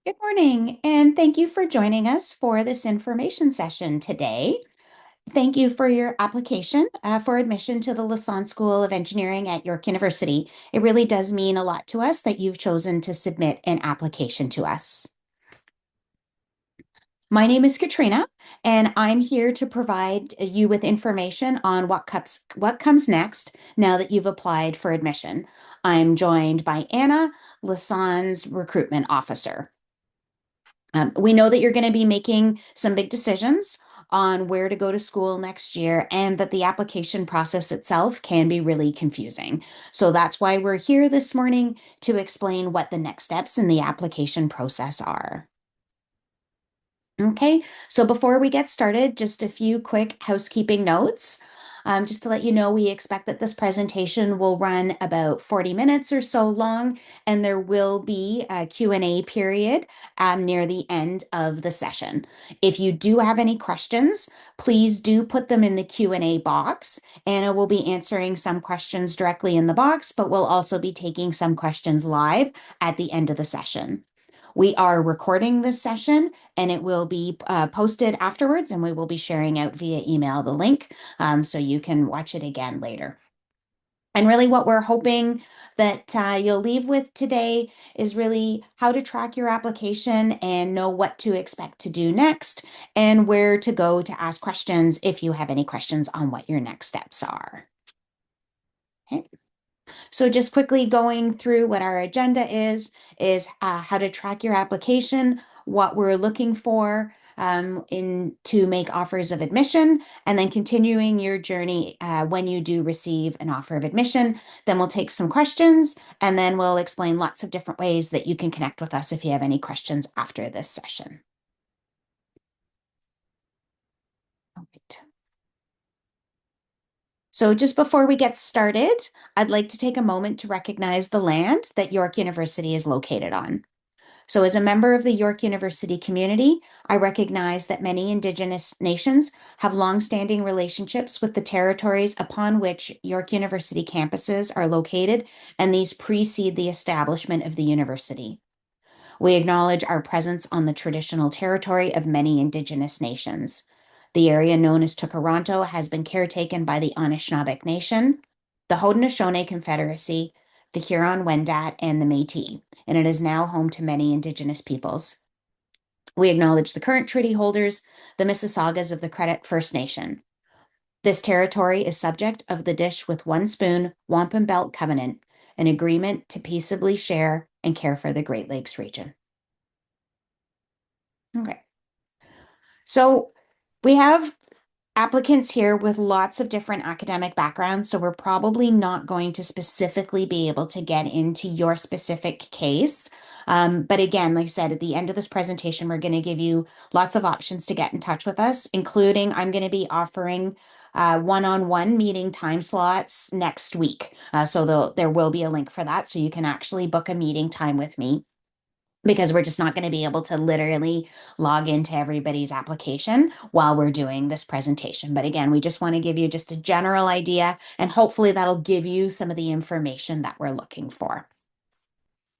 Good morning, and thank you for joining us for this information session today. Thank you for your application for admission to the Lassonde School of Engineering at York University. It really does mean a lot to us that you've chosen to submit an application to us. My name is Katrina, and I'm here to provide you with information on what comes next now that you've applied for admission. I'm joined by Anna, Lassonde's recruitment officer. We know that you're going to be making some big decisions on where to go to school next year and that the application process itself can be really confusing. So that's why we're here this morning to explain what the next steps in the application process are. Okay, so before we get started, just a few quick housekeeping notes. Just to let you know, we expect that this presentation will run about 40 minutes or so long, and there will be a Q&A period near the end of the session. If you do have any questions, please do put them in the Q&A box. Anna will be answering some questions directly in the box, but we'll also be taking some questions live at the end of the session. We are recording this session and it will be posted afterwards, and we will be sharing out via email the link so you can watch it again later. And really, what we're hoping that you'll leave with today is really how to track your application and know what to expect to do next and where to go to ask questions if you have any questions on what your next steps are. Okay. So just quickly going through what our agenda is how to track your application, what we're looking for in to make offers of admission, and then continuing your journey when you do receive an offer of admission. Then we'll take some questions, and then we'll explain lots of different ways that you can connect with us if you have any questions after this session. All right. So just before we get started, I'd like to take a moment to recognize the land that York University is located on. So as a member of the York University community, I recognize that many Indigenous nations have longstanding relationships with the territories upon which York University campuses are located, and these precede the establishment of the university. We acknowledge our presence on the traditional territory of many Indigenous nations. The area known as Tkaronto has been caretaken by the Anishinaabeg Nation, the Haudenosaunee Confederacy, the Huron-Wendat, and the Métis, and it is now home to many Indigenous peoples. We acknowledge the current treaty holders, the Mississaugas of the Credit First Nation. This territory is subject of the Dish with One Spoon Wampum Belt Covenant, an agreement to peaceably share and care for the Great Lakes region. Okay. So we have applicants here with lots of different academic backgrounds, so we're probably not going to specifically be able to get into your specific case. But again, like I said, at the end of this presentation, we're going to give you lots of options to get in touch with us, including I'm going to be offering one-on-one meeting time slots next week. So there will be a link for that, so you can actually book a meeting time with me, because we're just not going to be able to literally log into everybody's application while we're doing this presentation. But again, we just want to give you just a general idea, and hopefully that'll give you some of the information that we're looking for.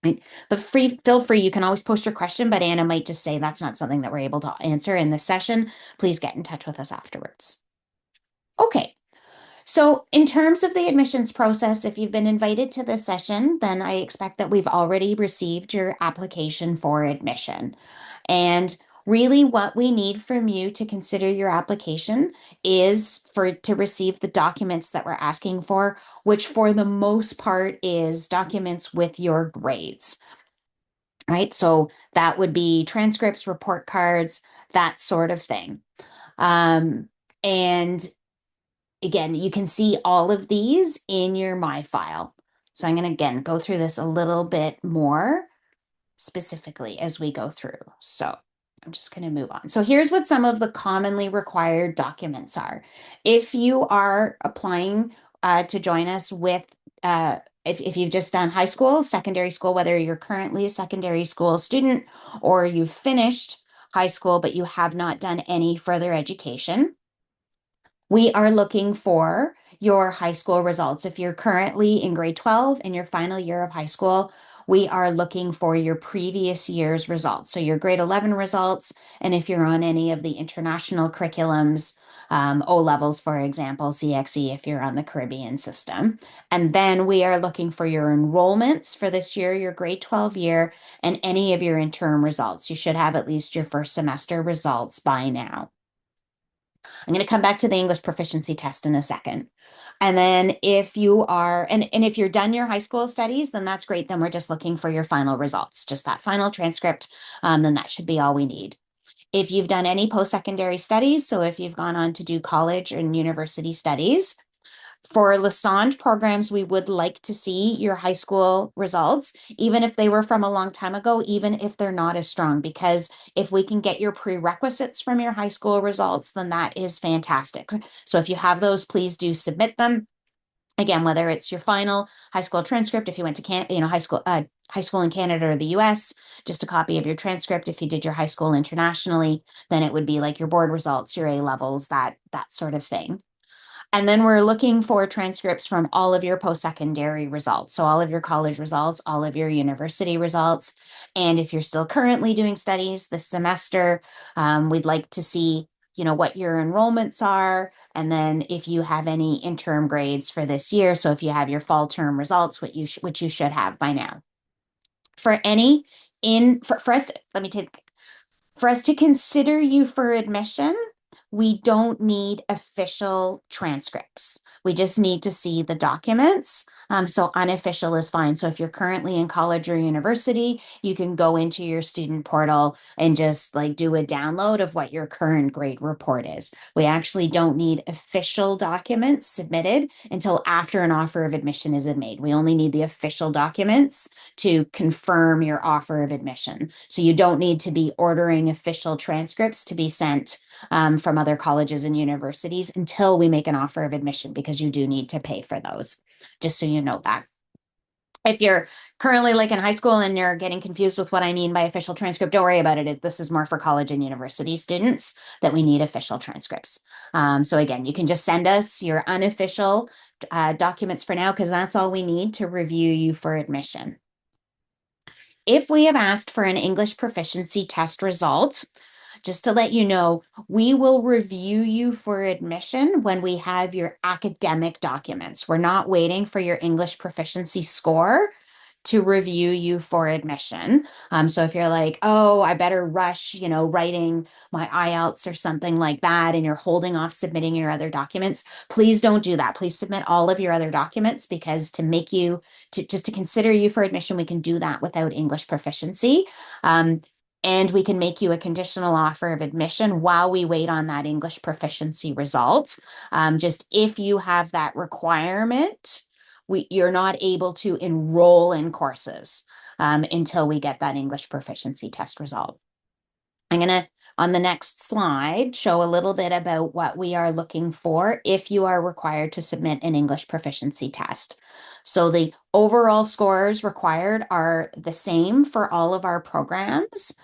Right? But feel free, you can always post your question, but Anna might just say that's not something that we're able to answer in this session. Please get in touch with us afterwards. Okay, so in terms of the admissions process, if you've been invited to this session, then I expect that we've already received your application for admission. And really what we need from you to consider your application is to receive the documents that we're asking for, which for the most part is documents with your grades. Right? So that would be transcripts, report cards, that sort of thing. And again, you can see all of these in your My File. So I'm going to, again, go through this a little bit more specifically as we go through. So I'm just going to move on. So here's what some of the commonly required documents are. If you are applying to join us with, if you've just done high school, secondary school, whether you're currently a secondary school student or you've finished high school, but you have not done any further education, we are looking for your high school results. If you're currently in grade 12 in your final year of high school, we are looking for your previous year's results. So your grade 11 results, and if you're on any of the international curriculums, O levels, for example, CXE, if you're on the Caribbean system. And then we are looking for your enrollments for this year, your grade 12 year, and any of your interim results. You should have at least your first semester results by now. I'm going to come back to the English proficiency test in a second. And then if you are, and if you're done your high school studies, then that's great. Then we're just looking for your final results, just that final transcript. Then that should be all we need. If you've done any post-secondary studies, so if you've gone on to do college and university studies, for Lassonde programs, we would like to see your high school results, even if they were from a long time ago, even if they're not as strong, because if we can get your prerequisites from your high school results, then that is fantastic. So if you have those, please do submit them. Again, whether it's your final high school transcript, if you went to high school in Canada or the US, just a copy of your transcript. If you did your high school internationally, then it would be like your board results, your A levels, that sort of thing. And then we're looking for transcripts from all of your post-secondary results. So all of your college results, all of your university results. And if you're still currently doing studies this semester, we'd like to see, what your enrollments are. And then if you have any interim grades for this year. So if you have your fall term results, which you should have by now. For any for us, let me take for us to consider you for admission, we don't need official transcripts. We just need to see the documents. So unofficial is fine. So if you're currently in college or university, you can go into your student portal and just like do a download of what your current grade report is. We actually don't need official documents submitted until after an offer of admission is made. We only need the official documents to confirm your offer of admission. So you don't need to be ordering official transcripts to be sent from other colleges and universities until we make an offer of admission, because you do need to pay for those, just so you know that. If you're currently like in high school and you're getting confused with what I mean by official transcript, don't worry about it. This is more for college and university students that we need official transcripts. So again, you can just send us your unofficial documents for now, because that's all we need to review you for admission. If we have asked for an English proficiency test result, just to let you know, we will review you for admission when we have your academic documents. We're not waiting for your English proficiency score to review you for admission. So if you're like, oh, I better rush, writing my IELTS or something like that, and you're holding off submitting your other documents, please don't do that. Please submit all of your other documents, because to consider you for admission, we can do that without English proficiency. And we can make you a conditional offer of admission while we wait on that English proficiency result. Just if you have that requirement, you're not able to enroll in courses until we get that English proficiency test result. I'm going to, on the next slide, show a little bit about what we are looking for if you are required to submit an English proficiency test. So the overall scores required are the same for all of our programs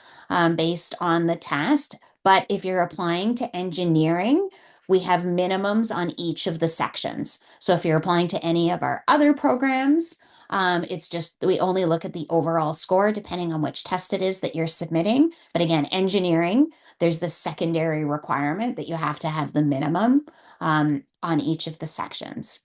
based on the test. But if you're applying to engineering, we have minimums on each of the sections. So if you're applying to any of our other programs, it's just we only look at the overall score depending on which test it is that you're submitting. But again, engineering, there's the secondary requirement that you have to have the minimum on each of the sections.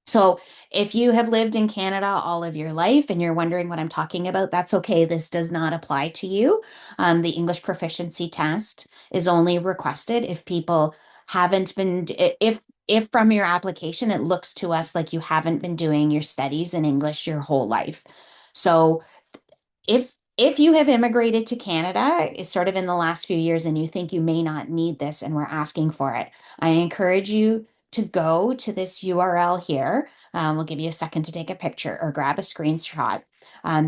So if you have lived in Canada all of your life and you're wondering what I'm talking about, that's okay. This does not apply to you. The English proficiency test is only requested if people haven't been, if from your application, it looks to us like you haven't been doing your studies in English your whole life. So if you have immigrated to Canada, is sort of in the last few years, and you think you may not need this and we're asking for it, I encourage you to go to this URL here. We'll give you a second to take a picture or grab a screenshot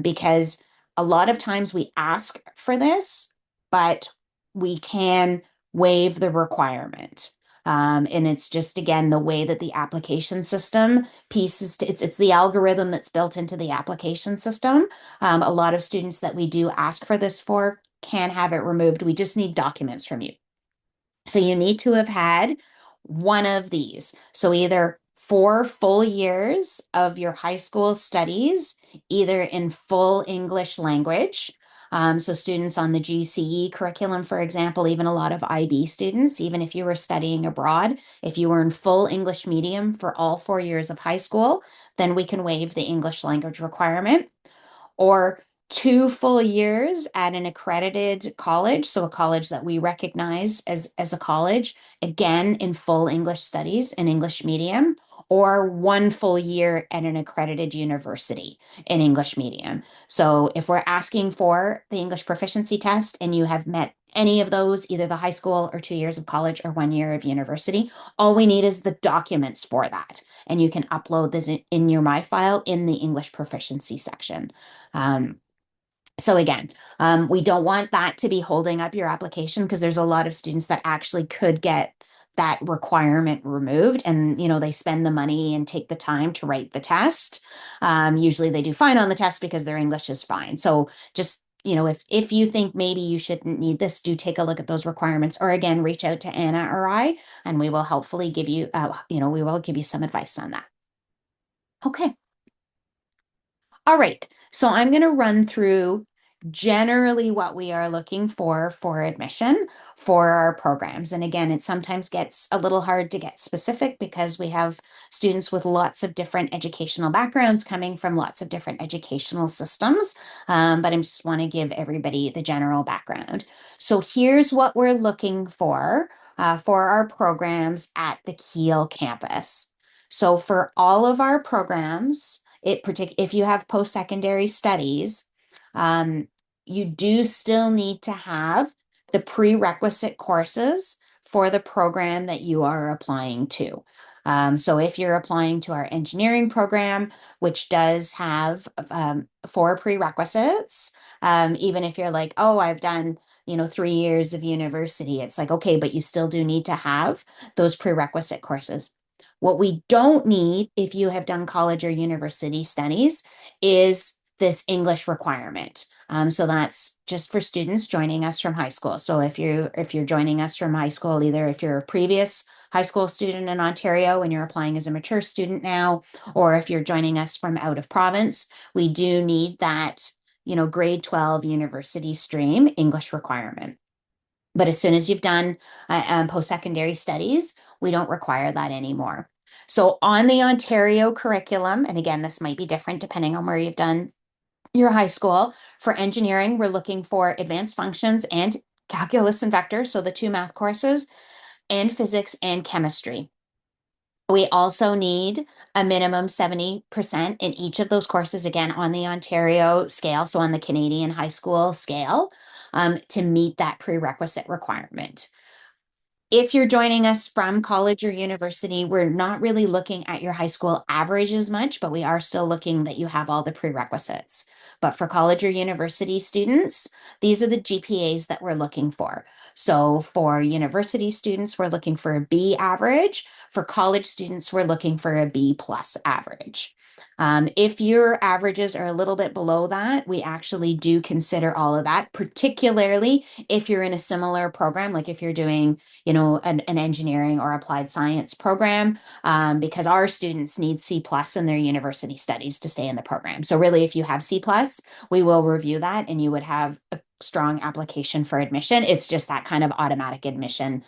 because a lot of times we ask for this, but we can waive the requirement. And it's just, again, the way that the application system it's the algorithm that's built into the application system. A lot of students that we do ask for this for can have it removed. We just need documents from you. So you need to have had one of these. So either 4 full years of your high school studies, either in full English language. So students on the GCE curriculum, for example, even a lot of IB students, even if you were studying abroad, if you were in full English medium for all 4 years of high school, then we can waive the English language requirement, or 2 full years at an accredited college, so a college that we recognize as a college, again in full English studies in English medium, or 1 full year at an accredited university in English medium. So if we're asking for the English proficiency test and you have met any of those, either the high school or 2 years of college or 1 year of university, all we need is the documents for that. And you can upload this in your My File in the English proficiency section. Um, so again, we don't want that to be holding up your application because there's a lot of students that actually could get that requirement removed, and they spend the money and take the time to write the test. Usually they do fine on the test because their English is fine. So just if you think maybe you shouldn't need this, do take a look at those requirements, or again, reach out to Anna or I, and we will hopefully give you, we will give you some advice on that. Okay. All right, so I'm going to run through generally what we are looking for admission for our programs. And again, it sometimes gets a little hard to get specific because we have students with lots of different educational backgrounds coming from lots of different educational systems. But I just want to give everybody the general background. So here's what we're looking for our programs at the Kiel campus. So for all of our programs, if you have post-secondary studies, um, you do still need to have the prerequisite courses for the program that you are applying to. So if you're applying to our engineering program, which does have 4 prerequisites, even if you're like, oh, I've done 3 years of university, it's like, okay, but you still do need to have those prerequisite courses. What we don't need if you have done college or university studies is this English requirement. So that's just for students joining us from high school. So if you're joining us from high school, either if you're a previous high school student in Ontario and you're applying as a mature student now, or if you're joining us from out of province, we do need that, grade 12 university stream English requirement. But as soon as you've done post-secondary studies, we don't require that anymore. So on the Ontario curriculum, and again, this might be different depending on where you've done your high school. For engineering, we're looking for advanced functions and calculus and vectors, so the 2 math courses, and physics and chemistry. We also need a minimum 70% in each of those courses, again, on the Ontario scale, so on the Canadian high school scale, to meet that prerequisite requirement. If you're joining us from college or university, we're not really looking at your high school average as much, but we are still looking that you have all the prerequisites. But for college or university students, these are the GPAs that we're looking for. So for university students, we're looking for a B average. For college students, we're looking for a B plus average. If your averages are a little bit below that, we actually do consider all of that, particularly if you're in a similar program, like if you're doing an engineering or applied science program, because our students need C plus in their university studies to stay in the program. So really, if you have C plus, we will review that and you would have a strong application for admission. It's just that kind of automatic admission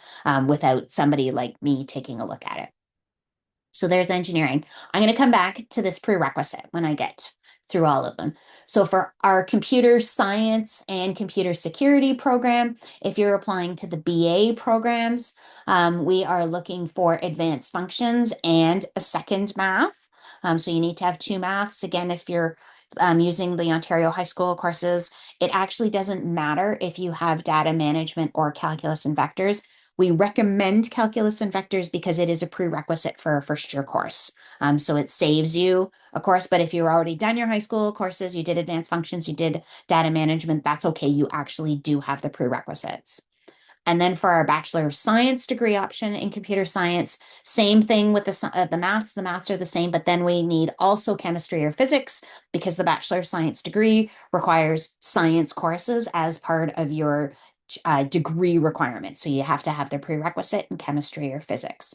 without somebody like me taking a look at it. So there's engineering. I'm going to come back to this prerequisite when I get through all of them. So for our computer science and computer security program, if you're applying to the BA programs, we are looking for advanced functions and a second math. So you need to have 2 maths. Again, if you're using the Ontario high school courses, it actually doesn't matter if you have data management or calculus and vectors. We recommend calculus and vectors because it is a prerequisite for a first year course. So it saves you a course, but if you've already done your high school courses, you did advanced functions, you did data management, that's okay. You actually do have the prerequisites. And then for our Bachelor of Science degree option in computer science, same thing with the maths. The maths are the same, but then we need also chemistry or physics because the Bachelor of Science degree requires science courses as part of your degree requirement. So you have to have the prerequisite in chemistry or physics.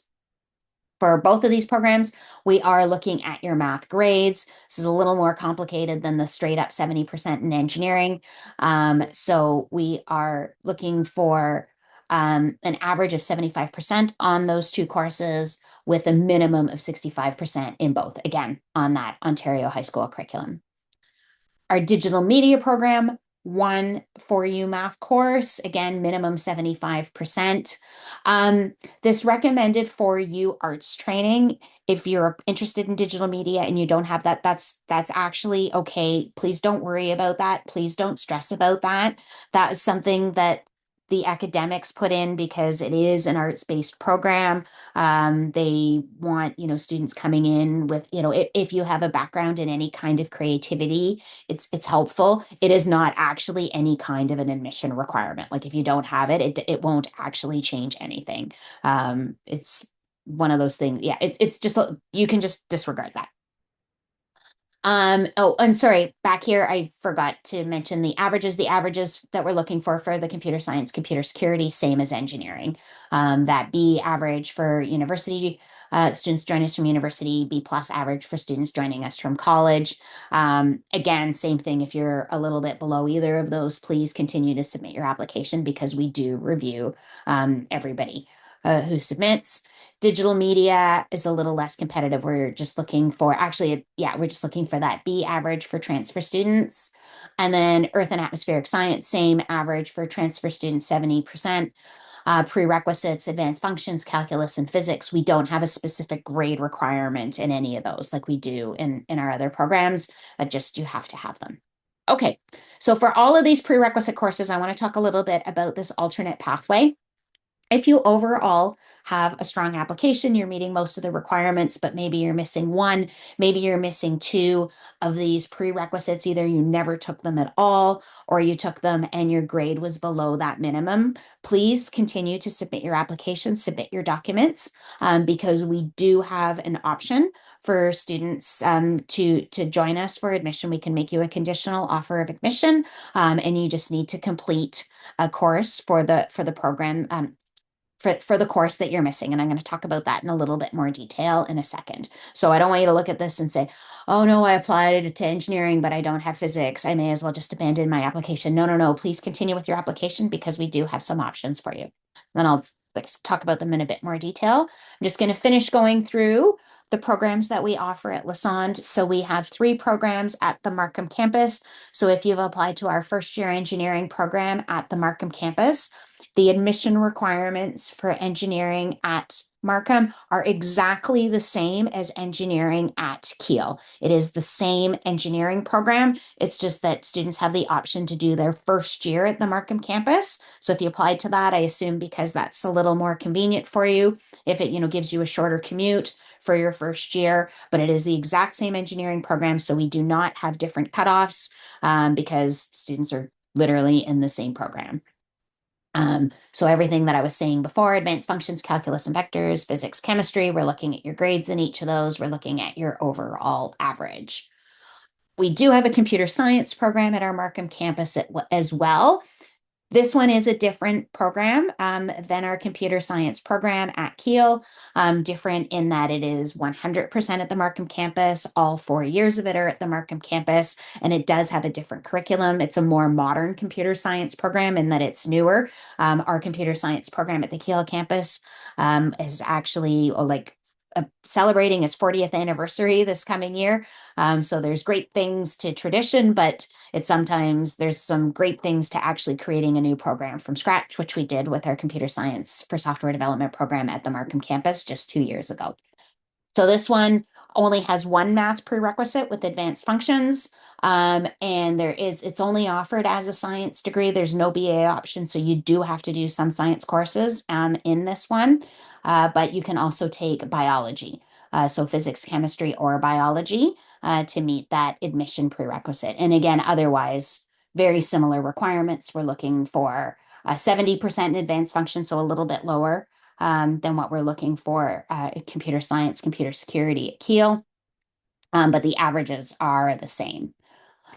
For both of these programs, we are looking at your math grades. This is a little more complicated than the straight up 70% in engineering. So we are looking for an average of 75% on those two courses with a minimum of 65% in both, again, on that Ontario high school curriculum. Our digital media program, one for you math course, again, minimum 75%. This recommended for you arts training. If you're interested in digital media and you don't have that, that's actually okay. Please don't worry about that. Please don't stress about that. That is something that the academics put in because it is an arts-based program. They want, students coming in with, if you have a background in any kind of creativity, it's helpful. It is not actually any kind of an admission requirement. Like if you don't have it, it won't actually change anything. It's one of those things. Yeah, it's just you can just disregard that. Oh, and sorry, back here, I forgot to mention the averages. The averages that we're looking for the computer science, computer security, same as engineering. That B average for university students joining us from university, B plus average for students joining us from college. Again, same thing. If you're a little bit below either of those, please continue to submit your application because we do review everybody who submits. Digital media is a little less competitive. We're just looking for, actually, yeah, we're just looking for that B average for transfer students. And then earth and atmospheric science, same average for transfer students, 70%. Prerequisites, advanced functions, calculus, and physics. We don't have a specific grade requirement in any of those like we do in our other programs. Just you have to have them. Okay, so for all of these prerequisite courses, I want to talk a little bit about this alternate pathway. If you overall have a strong application, you're meeting most of the requirements, but maybe you're missing one, maybe you're missing two of these prerequisites. Either you never took them at all, or you took them and your grade was below that minimum. Please continue to submit your application, submit your documents, because we do have an option for students to join us for admission. We can make you a conditional offer of admission, and you just need to complete a course for the program. For the course that you're missing. And I'm going to talk about that in a little bit more detail in a second. So I don't want you to look at this and say, oh no, I applied to engineering, but I don't have physics. I may as well just abandon my application. No, no, no. Please continue with your application because we do have some options for you. Then I'll talk about them in a bit more detail. I'm just going to finish going through the programs that we offer at Lassonde. So we have 3 programs at the Markham campus. So if you've applied to our first year engineering program at the Markham campus, the admission requirements for engineering at Markham are exactly the same as engineering at Kiel. It is the same engineering program. It's just that students have the option to do their first year at the Markham campus. So if you applied to that, I assume because that's a little more convenient for you, if it, gives you a shorter commute for your first year, but it is the exact same engineering program. So we do not have different cutoffs because students are literally in the same program. So everything that I was saying before, advanced functions, calculus and vectors, physics, chemistry, we're looking at your grades in each of those. We're looking at your overall average. We do have a computer science program at our Markham campus as well. This one is a different program than our computer science program at Kiel, different in that it is 100% at the Markham campus. All 4 years of it are at the Markham campus, and it does have a different curriculum. It's a more modern computer science program in that it's newer. Our computer science program at the Kiel campus is actually celebrating its 40th anniversary this coming year. So there's great things to tradition, but sometimes there's some great things to actually creating a new program from scratch, which we did with our computer science for software development program at the Markham campus just 2 years ago. So this one only has one math prerequisite with advanced functions. And it's only offered as a science degree. There's no BA option. So you do have to do some science courses in this one. But you can also take biology. So physics, chemistry, or biology to meet that admission prerequisite. And again, otherwise, very similar requirements. We're looking for 70% in advanced function, so a little bit lower than what we're looking for computer science, computer security at Kiel. But the averages are the same.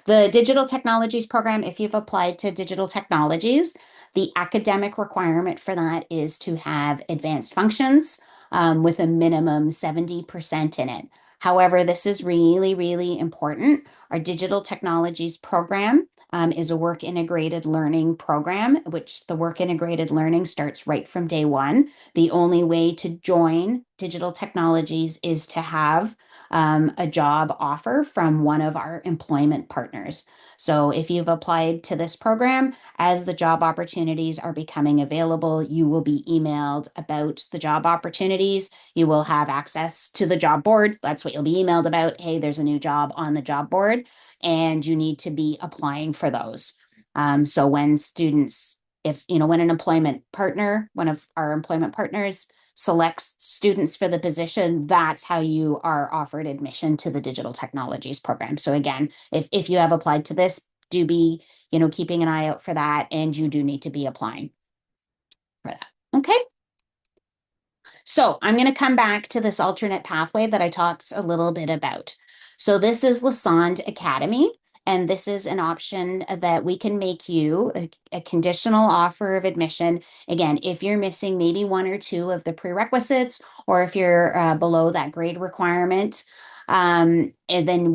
The digital technologies program, if you've applied to digital technologies, the academic requirement for that is to have advanced functions. with a minimum 70% in it. However, this is really, really important. Our digital technologies program is a work integrated learning program, which the work integrated learning starts right from day one. The only way to join digital technologies is to have a job offer from one of our employment partners. So if you've applied to this program, as the job opportunities are becoming available, you will be emailed about the job opportunities. You will have access to the job board. That's what you'll be emailed about. Hey, there's a new job on the job board, and you need to be applying for those. So when students, if you know, when an employment partner, one of our employment partners selects students for the position, that's how you are offered admission to the digital technologies program. So again, if you have applied to this, do be, keeping an eye out for that, and you do need to be applying for that. Okay. So I'm going to come back to this alternate pathway that I talked a little bit about. So this is Lassonde Academy, and this is an option that we can make you a conditional offer of admission. Again, if you're missing maybe one or two of the prerequisites, or if you're below that grade requirement, and then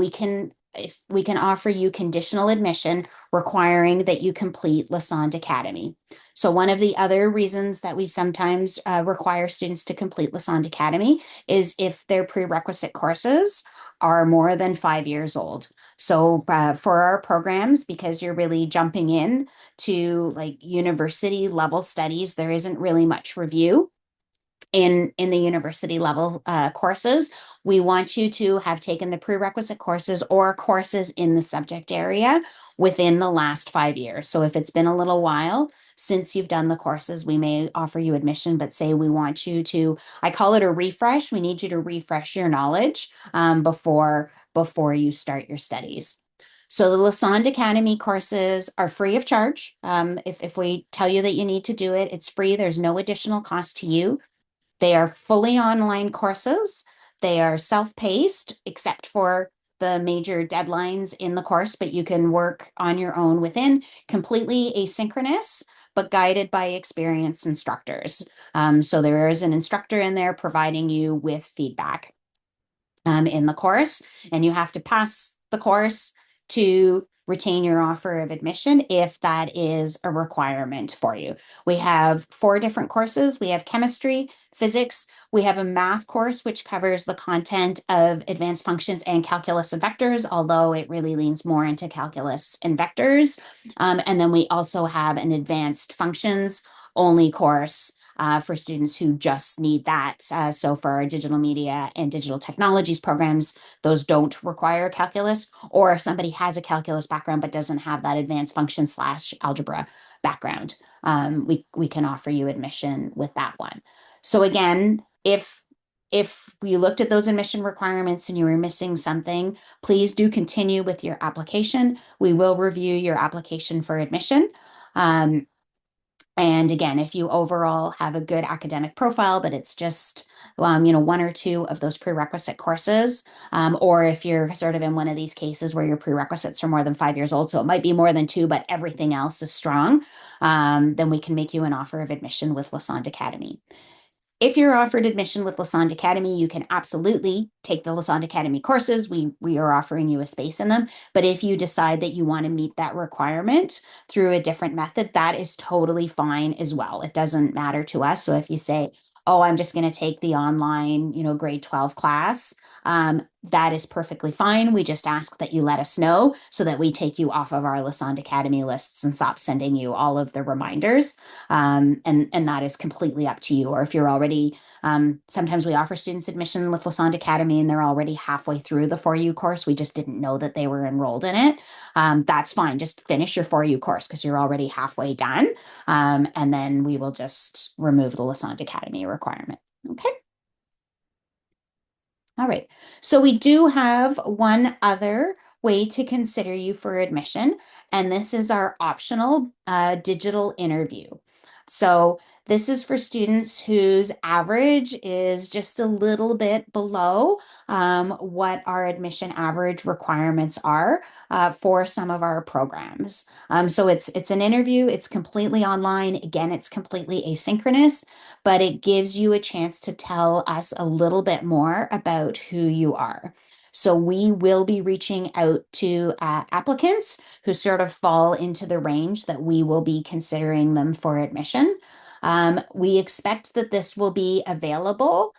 if we can offer you conditional admission requiring that you complete Lassonde Academy. So one of the other reasons that we sometimes require students to complete Lassonde Academy is if their prerequisite courses are more than 5 years old. So for our programs, because you're really jumping in to like university level studies, there isn't really much review in the university level courses. We want you to have taken the prerequisite courses or courses in the subject area within the last 5 years. So if it's been a little while since you've done the courses, we may offer you admission, but say we want you to, I call it a refresh. We need you to refresh your knowledge before you start your studies. So the Lassonde Academy courses are free of charge. If we tell you that you need to do it, it's free. There's no additional cost to you. They are fully online courses. They are self-paced, except for the major deadlines in the course, but you can work on your own within, completely asynchronous, but guided by experienced instructors. So there is an instructor in there providing you with feedback in the course, and you have to pass the course to retain your offer of admission if that is a requirement for you. We have 4 different courses. We have chemistry, physics. We have a math course, which covers the content of advanced functions and calculus and vectors, although it really leans more into calculus and vectors. And then we also have an advanced functions only course for students who just need that. So for our digital media and digital technologies programs, those don't require calculus, or if somebody has a calculus background but doesn't have that advanced function / algebra background, we can offer you admission with that one. So again, if we looked at those admission requirements and you were missing something, please do continue with your application. We will review your application for admission. And again, if you overall have a good academic profile, but it's just, one or two of those prerequisite courses, or if you're sort of in one of these cases where your prerequisites are more than 5 years old, so it might be more than two, but everything else is strong, then we can make you an offer of admission with Lassonde Academy. If you're offered admission with Lassonde Academy, you can absolutely take the Lassonde Academy courses. We are offering you a space in them. But if you decide that you want to meet that requirement through a different method, that is totally fine as well. It doesn't matter to us. So if you say, oh, I'm just going to take the online, grade 12 class, that is perfectly fine. We just ask that you let us know so that we take you off of our Lassonde Academy lists and stop sending you all of the reminders. And that is completely up to you. Or if you're already, sometimes we offer students admission with Lassonde Academy and they're already halfway through the 4U course. We just didn't know that they were enrolled in it. That's fine. Just finish your 4U course because you're already halfway done. And then we will just remove the Lassonde Academy requirement. Okay. All right. So we do have one other way to consider you for admission, and this is our optional digital interview. So this is for students whose average is just a little bit below what our admission average requirements are for some of our programs. So it's an interview. It's completely online. Again, it's completely asynchronous, but it gives you a chance to tell us a little bit more about who you are. So we will be reaching out to applicants who sort of fall into the range that we will be considering them for admission. We expect that this will be available.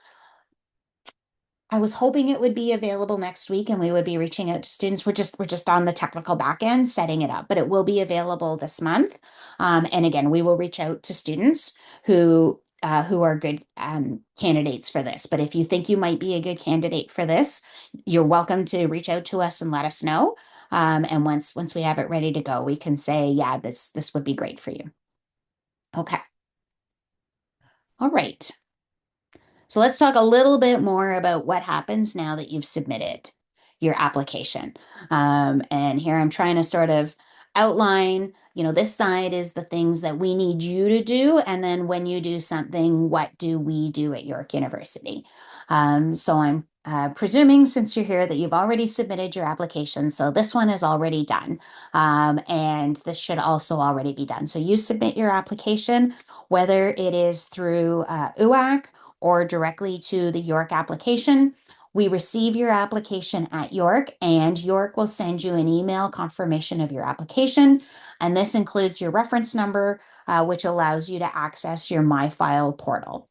I was hoping it would be available next week and we would be reaching out to students. We're just on the technical back end setting it up, but it will be available this month. And again, we will reach out to students who are good candidates for this. But if you think you might be a good candidate for this, you're welcome to reach out to us and let us know. And once we have it ready to go, we can say, yeah, this would be great for you. Okay. All right. So let's talk a little bit more about what happens now that you've submitted your application. And here I'm trying to sort of outline, this side is the things that we need you to do. And then when you do something, what do we do at York University? So I'm presuming since you're here that you've already submitted your application. So this one is already done. And this should also already be done. So you submit your application, whether it is through UAC or directly to the York application. We receive your application at York, and York will send you an email confirmation of your application. And this includes your reference number, which allows you to access your MyFile portal.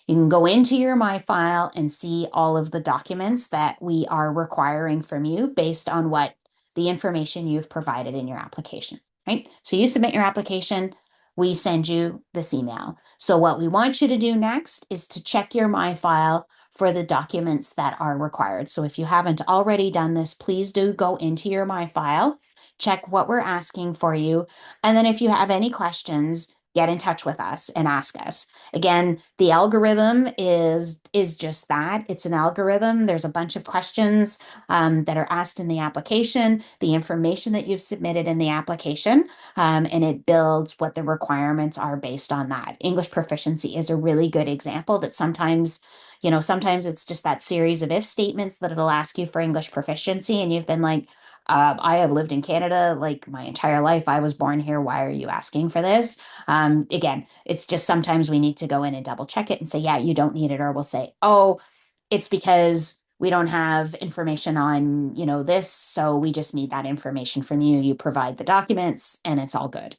You can go into your MyFile and see all of the documents that we are requiring from you based on what the information you've provided in your application, right? So you submit your application, we send you this email. So what we want you to do next is to check your MyFile for the documents that are required. So if you haven't already done this, please do go into your MyFile, check what we're asking for you, and then if you have any questions, get in touch with us and ask us. Again, the algorithm is just that. It's an algorithm. There's a bunch of questions that are asked in the application, the information that you've submitted in the application, and it builds what the requirements are based on that. English proficiency is a really good example that sometimes it's just that series of if statements that it'll ask you for English proficiency, and you've been like, I have lived in Canada like my entire life. I was born here. Why are you asking for this? Again, it's just sometimes we need to go in and double check it and say, yeah, you don't need it. Or we'll say, oh, it's because we don't have information on, this. So we just need that information from you. You provide the documents and it's all good.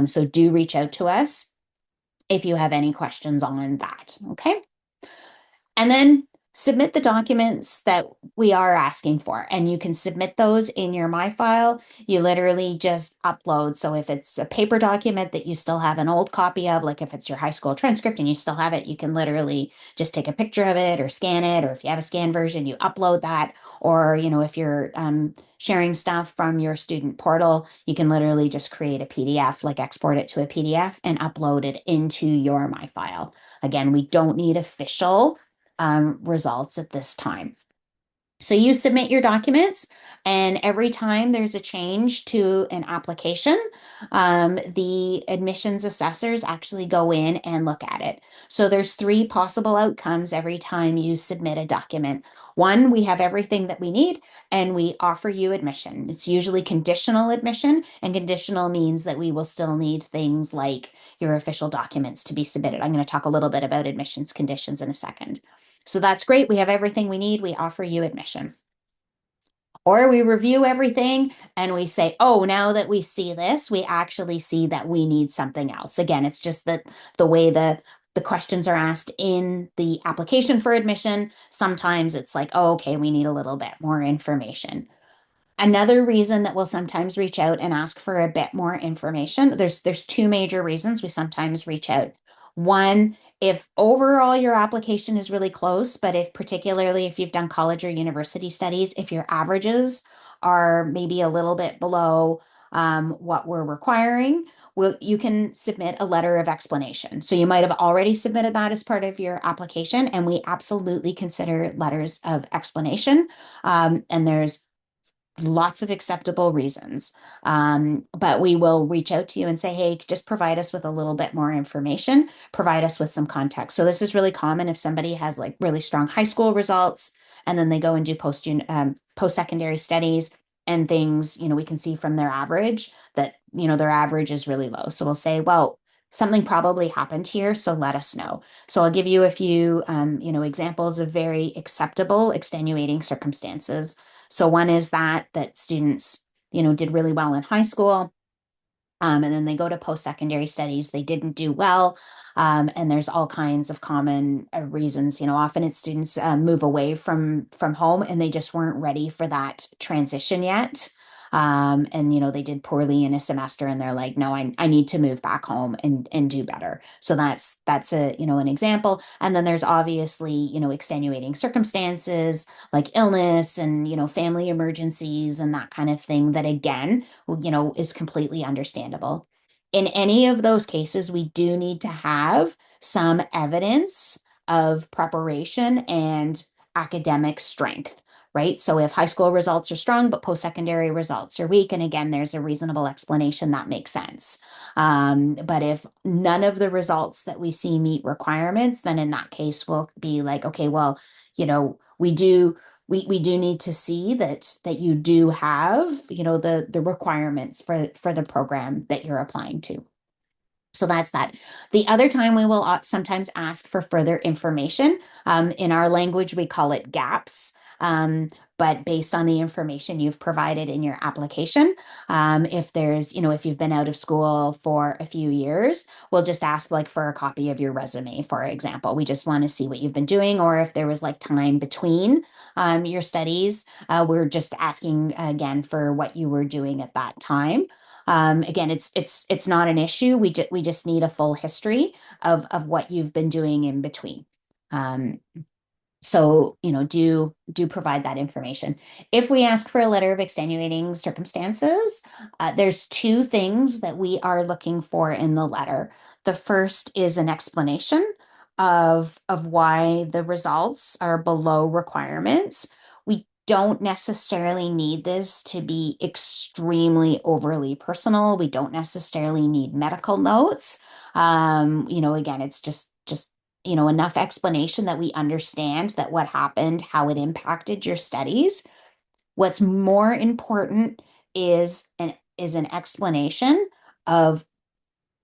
So do reach out to us if you have any questions on that. Okay. And then submit the documents that we are asking for. And you can submit those in your MyFile. You literally just upload. So if it's a paper document that you still have an old copy of, like if it's your high school transcript and you still have it, you can literally just take a picture of it or scan it. Or if you have a scanned version, you upload that. Or, if you're sharing stuff from your student portal, you can literally just create a PDF, like export it to a PDF and upload it into your MyFile. Again, we don't need official results at this time. So you submit your documents, and every time there's a change to an application, the admissions assessors actually go in and look at it. So there's three possible outcomes every time you submit a document. One, we have everything that we need, and we offer you admission. It's usually conditional admission, and conditional means that we will still need things like your official documents to be submitted. I'm going to talk a little bit about admissions conditions in a second. So that's great. We have everything we need. We offer you admission. Or we review everything and we say, oh, now that we see this, we actually see that we need something else. Again, it's just that the way the questions are asked in the application for admission, sometimes it's like, oh, okay, we need a little bit more information. Another reason that we'll sometimes reach out and ask for a bit more information, there's two major reasons we sometimes reach out. One, if overall your application is really close, but if particularly if you've done college or university studies, if your averages are maybe a little bit below what we're requiring, you can submit a letter of explanation. So you might have already submitted that as part of your application, and we absolutely consider letters of explanation. And there's lots of acceptable reasons. But we will reach out to you and say, hey, just provide us with a little bit more information, provide us with some context. So this is really common if somebody has like really strong high school results and then they go and do post-secondary studies and things, we can see from their average that, their average is really low. So we'll say, well, something probably happened here, so let us know. So I'll give you a few, examples of very acceptable extenuating circumstances. So one is that students, did really well in high school. And then they go to post-secondary studies, they didn't do well. And there's all kinds of common reasons. Often it's students move away from home and they just weren't ready for that transition yet. And they did poorly in a semester and they're like, no, I need to move back home and do better. So that's an example. And then there's obviously, extenuating circumstances like illness and, family emergencies and that kind of thing that again, is completely understandable. In any of those cases, we do need to have some evidence of preparation and academic strength, right? So if high school results are strong, but post-secondary results are weak, and again, there's a reasonable explanation that makes sense. But if none of the results that we see meet requirements, then in that case, we'll be like, okay, well, we do need to see that you do have, the requirements for the program that you're applying to. So that's that. The other time we will sometimes ask for further information. In our language, we call it gaps. But based on the information you've provided in your application, if you've been out of school for a few years, we'll just ask like for a copy of your resume, for example. We just want to see what you've been doing, or if there was like time between your studies, we're just asking again for what you were doing at that time. Again, it's not an issue. We just need a full history of what you've been doing in between. Um, so, do provide that information. If we ask for a letter of extenuating circumstances, there's two things that we are looking for in the letter. The first is an explanation of why the results are below requirements. We don't necessarily need this to be extremely overly personal. We don't necessarily need medical notes. Again, it's just enough explanation that we understand that what happened, how it impacted your studies. What's more important is an explanation of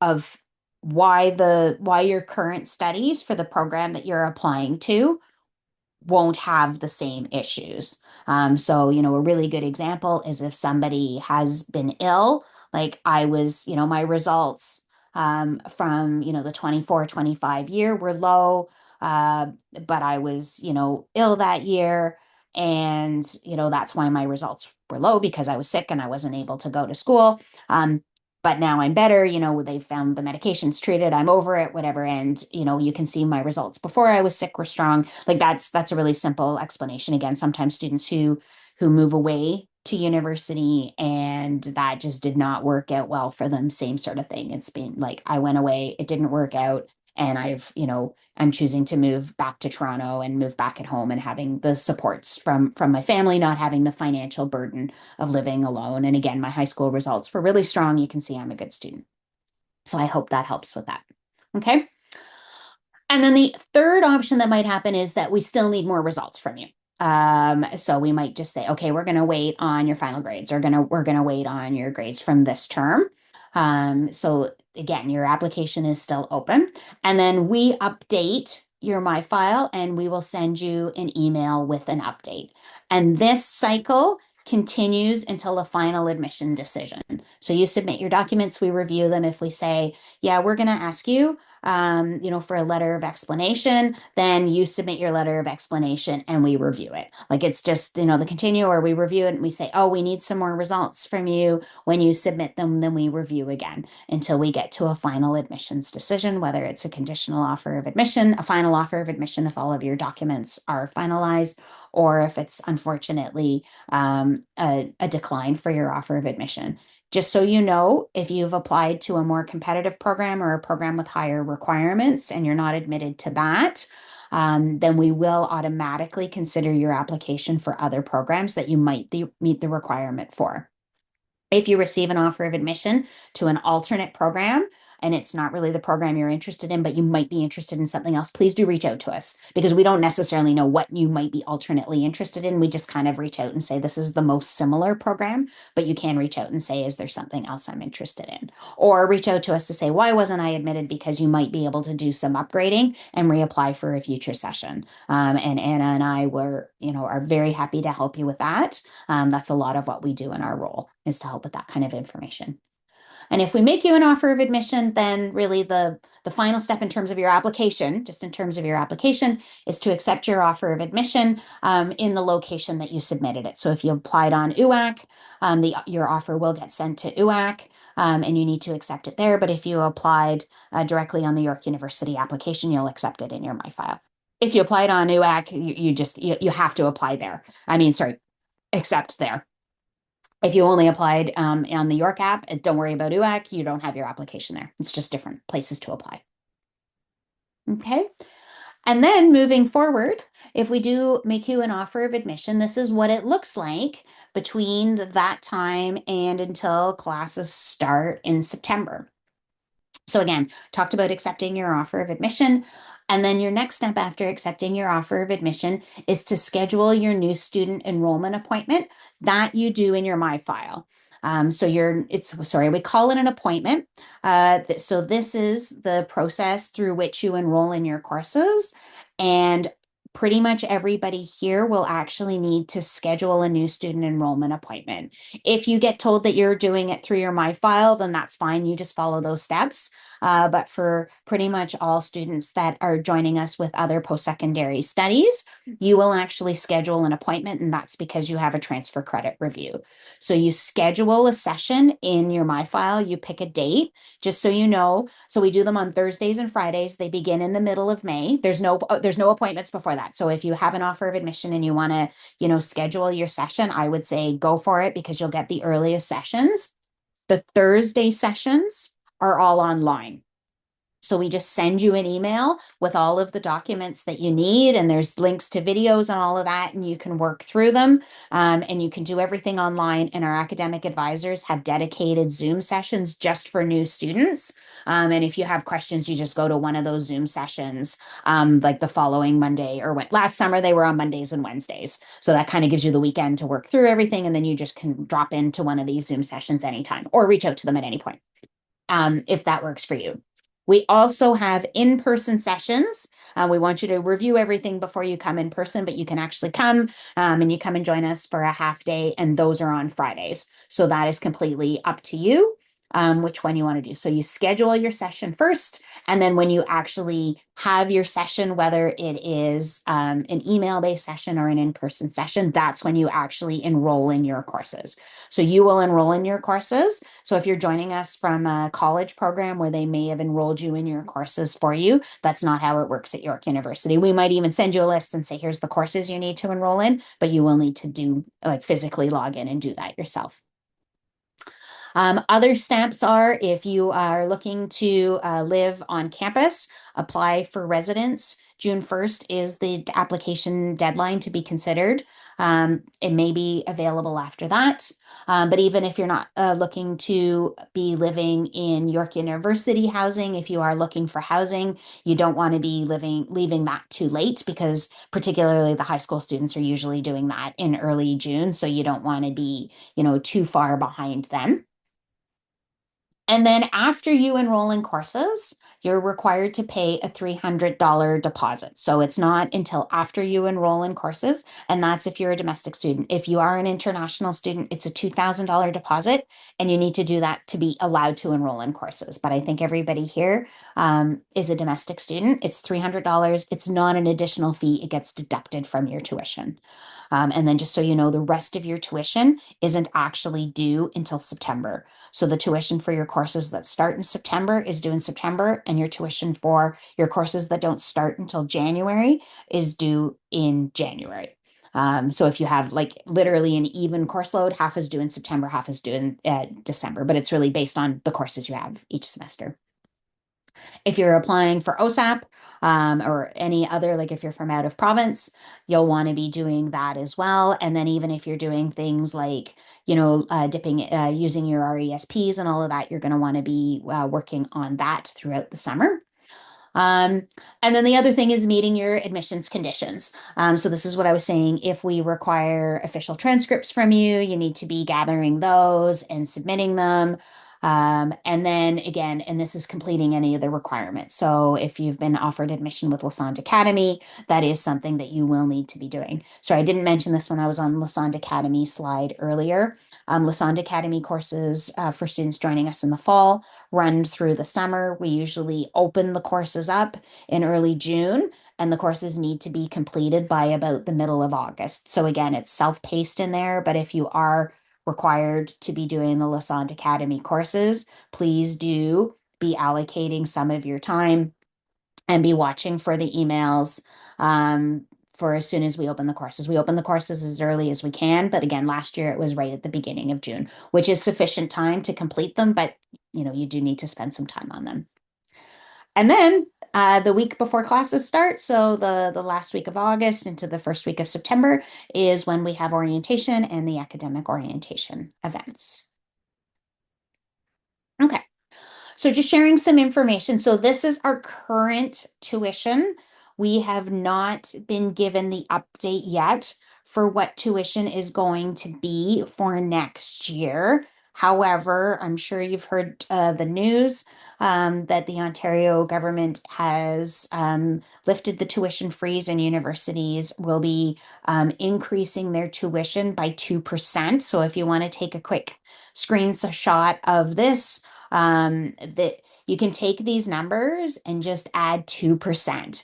of why your current studies for the program that you're applying to won't have the same issues. So, a really good example is if somebody has been ill, like I was, my results from, the 24-25 year were low, uh, but I was, ill that year. And, that's why my results were low because I was sick and I wasn't able to go to school. But now I'm better, they found the medications treated, I'm over it, whatever. And, you can see my results before I was sick were strong. Like that's a really simple explanation. Again, sometimes students who move away to university and that just did not work out well for them, same sort of thing. It's been like I went away, it didn't work out. And I'm choosing to move back to Toronto and move back at home and having the supports from my family, not having the financial burden of living alone. And again, my high school results were really strong. You can see I'm a good student. So I hope that helps with that. Okay. And then the third option that might happen is that we still need more results from you. So we might just say, okay, we're going to wait on your final grades, or we're going to wait on your grades from this term. So again, your application is still open, and then we update your My File, and we will send you an email with an update. And this cycle continues until a final admission decision. So you submit your documents, we review them. If we say, yeah, we're going to ask you for a letter of explanation, then you submit your letter of explanation and we review it. Like it's just, the continue, or we review it and we say, oh, we need some more results from you. When you submit them, then we review again until we get to a final admissions decision, whether it's a conditional offer of admission, a final offer of admission if all of your documents are finalized, or if it's unfortunately a decline for your offer of admission. Just so you know, if you've applied to a more competitive program or a program with higher requirements and you're not admitted to that, then we will automatically consider your application for other programs that you might meet the requirement for. If you receive an offer of admission to an alternate program and it's not really the program you're interested in, but you might be interested in something else, please do reach out to us because we don't necessarily know what you might be alternately interested in. We just kind of reach out and say, this is the most similar program, but you can reach out and say, is there something else I'm interested in? Or reach out to us to say, why wasn't I admitted? Because you might be able to do some upgrading and reapply for a future session. And Anna and I are very happy to help you with that. That's a lot of what we do in our role is to help with that kind of information. And if we make you an offer of admission, then really the final step in terms of your application, just in terms of your application, is to accept your offer of admission in the location that you submitted it. So if you applied on UAC, your offer will get sent to UAC. And you need to accept it there. But if you applied directly on the York University application, you'll accept it in your MyFile. If you applied on UAC, you have to apply there. I mean, sorry, accept there. If you only applied on the York app, don't worry about UAC. You don't have your application there. It's just different places to apply. Okay. And then moving forward, if we do make you an offer of admission, this is what it looks like between that time and until classes start in September. So again, talked about accepting your offer of admission. And then your next step after accepting your offer of admission is to schedule your new student enrollment appointment that you do in your MyFile. We call it an appointment. So this is the process through which you enroll in your courses. And pretty much everybody here will actually need to schedule a new student enrollment appointment. If you get told that you're doing it through your MyFile, then that's fine. You just follow those steps. But for pretty much all students that are joining us with other post-secondary studies, you will actually schedule an appointment, and that's because you have a transfer credit review. So you schedule a session in your MyFile, you pick a date, just so you know. So we do them on Thursdays and Fridays. They begin in the middle of May. There's no appointments before that. So if you have an offer of admission and you want to, schedule your session, I would say go for it because you'll get the earliest sessions. The Thursday sessions are all online. So we just send you an email with all of the documents that you need, and there's links to videos and all of that, and you can work through them, and you can do everything online. And our academic advisors have dedicated Zoom sessions just for new students. And if you have questions, you just go to one of those Zoom sessions, like the following Monday or last summer they were on Mondays and Wednesdays. So that kind of gives you the weekend to work through everything, and then you just can drop into one of these Zoom sessions anytime or reach out to them at any point, if that works for you. We also have in-person sessions. We want you to review everything before you come in person, but you can actually come and you come and join us for a half day, and those are on Fridays. So that is completely up to you. Which one you want to do. So you schedule your session first, and then when you actually have your session, whether it is an email-based session or an in-person session, that's when you actually enroll in your courses. So you will enroll in your courses. So if you're joining us from a college program where they may have enrolled you in your courses for you, that's not how it works at York University. We might even send you a list and say, here's the courses you need to enroll in, but you will need to physically log in and do that yourself. Other steps are if you are looking to live on campus, apply for residence. June 1st is the application deadline to be considered. It may be available after that. But even if you're not looking to be living in York University housing, if you are looking for housing, you don't want to be leaving that too late because particularly the high school students are usually doing that in early June. So you don't want to be, too far behind them. And then after you enroll in courses, you're required to pay a $300 deposit. So it's not until after you enroll in courses, and that's if you're a domestic student. If you are an international student, it's a $2,000 deposit, and you need to do that to be allowed to enroll in courses. But I think everybody here is a domestic student. It's $300. It's not an additional fee. It gets deducted from your tuition. And then just so you know, the rest of your tuition isn't actually due until September. So the tuition for your courses that start in September is due in September, and your tuition for your courses that don't start until January is due in January. So if you have literally an even course load, half is due in September, half is due in December, but it's really based on the courses you have each semester. If you're applying for OSAP, or any other, like if you're from out of province, you'll want to be doing that as well. And then even if you're doing things like, using your RESPs and all of that, you're going to want to be working on that throughout the summer. Um, and then the other thing is meeting your admissions conditions. So this is what I was saying. If we require official transcripts from you, you need to be gathering those and submitting them. And then again, and this is completing any of the requirements. So if you've been offered admission with Lassonde Academy, that is something that you will need to be doing. So I didn't mention this when I was on Lassonde Academy slide earlier. Lassonde Academy courses for students joining us in the fall run through the summer. We usually open the courses up in early June, and the courses need to be completed by about the middle of August. So again, it's self-paced in there, but if you are required to be doing the Lassonde Academy courses, please do be allocating some of your time and be watching for the emails for as soon as we open the courses. We open the courses as early as we can, but again, last year it was right at the beginning of June, which is sufficient time to complete them, but you do need to spend some time on them. And then the week before classes start, so the last week of August into the first week of September is when we have orientation and the academic orientation events. Okay. So just sharing some information. So this is our current tuition. We have not been given the update yet for what tuition is going to be for next year. However, I'm sure you've heard the news that the Ontario government has lifted the tuition freeze, and universities will be increasing their tuition by 2%. So if you want to take a quick screenshot of this, that you can take these numbers and just add 2%.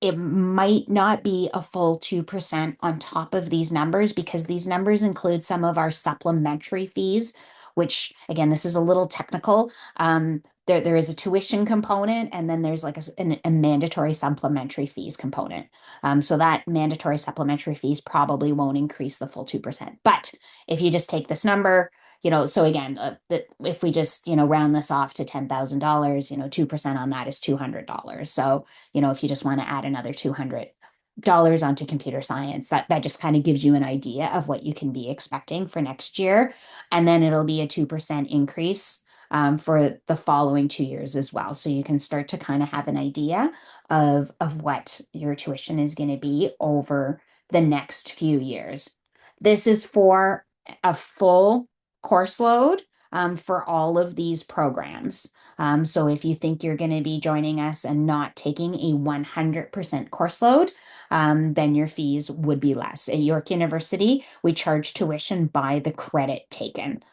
It might not be a full 2% on top of these numbers because these numbers include some of our supplementary fees, which again, this is a little technical. There is a tuition component, and then there's like a mandatory supplementary fees component. So that mandatory supplementary fees probably won't increase the full 2%. But if you just take this number, so again, if we just, round this off to $10,000, 2% on that is $200. So, if you just want to add another $200 onto computer science, that just kind of gives you an idea of what you can be expecting for next year. And then it'll be a 2% increase for the following 2 years as well. So you can start to kind of have an idea of what your tuition is going to be over the next few years. This is for a full course load for all of these programs. So if you think you're going to be joining us and not taking a 100% course load, then your fees would be less. At York University, we charge tuition by the credit taken.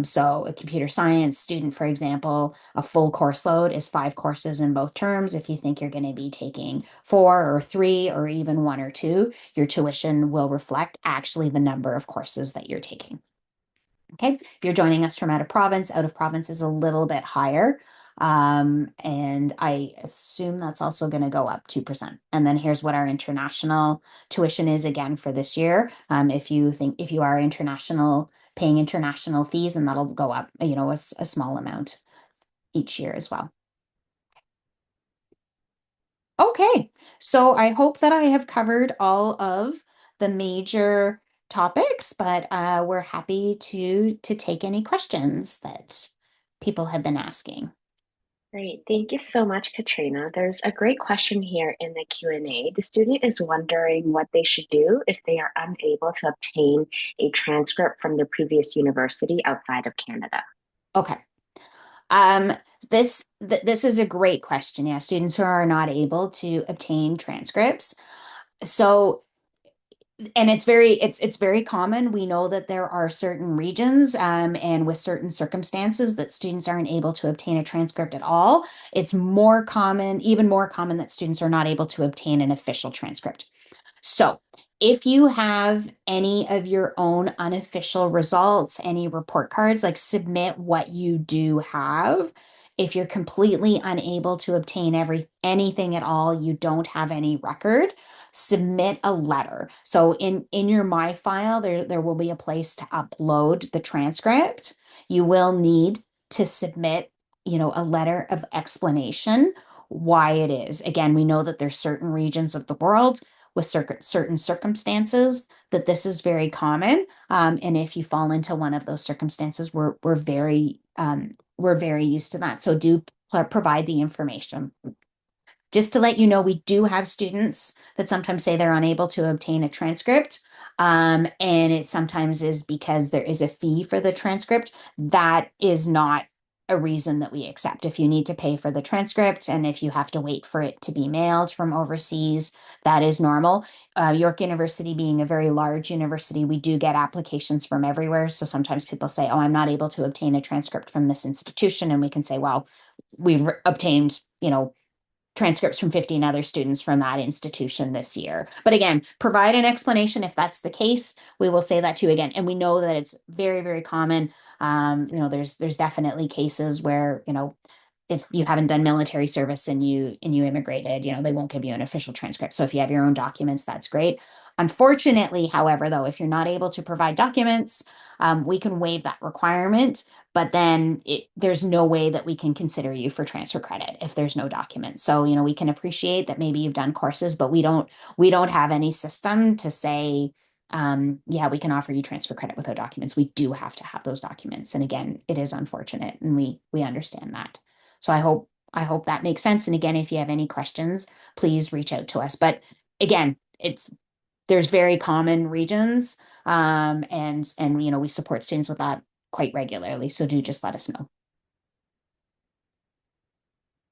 So a computer science student, for example, a full course load is 5 courses in both terms. If you think you're going to be taking 4 or 3 or even 1 or 2, your tuition will reflect actually the number of courses that you're taking. Okay, if you're joining us from out of province is a little bit higher. And I assume that's also going to go up 2%. And then here's what our international tuition is again for this year. If you are international, paying international fees, and that'll go up, a small amount each year as well. Okay, so I hope that I have covered all of the major topics, but we're happy to take any questions that people have been asking. Great. Thank you so much, Katrina. There's a great question here in the Q&A. The student is wondering what they should do if they are unable to obtain a transcript from their previous university outside of Canada. Okay. Um, this is a great question. Yeah, students who are not able to obtain transcripts. So and it's very common. We know that there are certain regions and with certain circumstances that students aren't able to obtain a transcript at all. It's more common, even more common, that students are not able to obtain an official transcript. So if you have any of your own unofficial results, any report cards, like submit what you do have. If you're completely unable to obtain anything at all, you don't have any record, submit a letter. So in your My File, there will be a place to upload the transcript. You will need to submit a letter of explanation why it is. Again, we know that there's certain regions of the world with certain circumstances that this is very common. And if you fall into one of those circumstances, we're very used to that. So do provide the information. Just to let you know, we do have students that sometimes say they're unable to obtain a transcript. And it sometimes is because there is a fee for the transcript. That is not a reason that we accept. If you need to pay for the transcript and if you have to wait for it to be mailed from overseas, that is normal. York University being a very large university, we do get applications from everywhere. So sometimes people say, oh, I'm not able to obtain a transcript from this institution. And we can say, well, we've obtained, transcripts from 15 other students from that institution this year. But again, provide an explanation if that's the case. We will say that to you again. And we know that it's very, very common. There's definitely cases where, if you haven't done military service and you immigrated, they won't give you an official transcript. So if you have your own documents, that's great. Unfortunately, however, though, if you're not able to provide documents, we can waive that requirement, but then there's no way that we can consider you for transfer credit if there's no documents. So, we can appreciate that maybe you've done courses, but we don't have any system to say, yeah, we can offer you transfer credit without documents. We do have to have those documents. And again, it is unfortunate, and we understand that. So I hope that makes sense. And again, if you have any questions, please reach out to us. But again, there's very common regions, and we support students with that quite regularly. So do just let us know.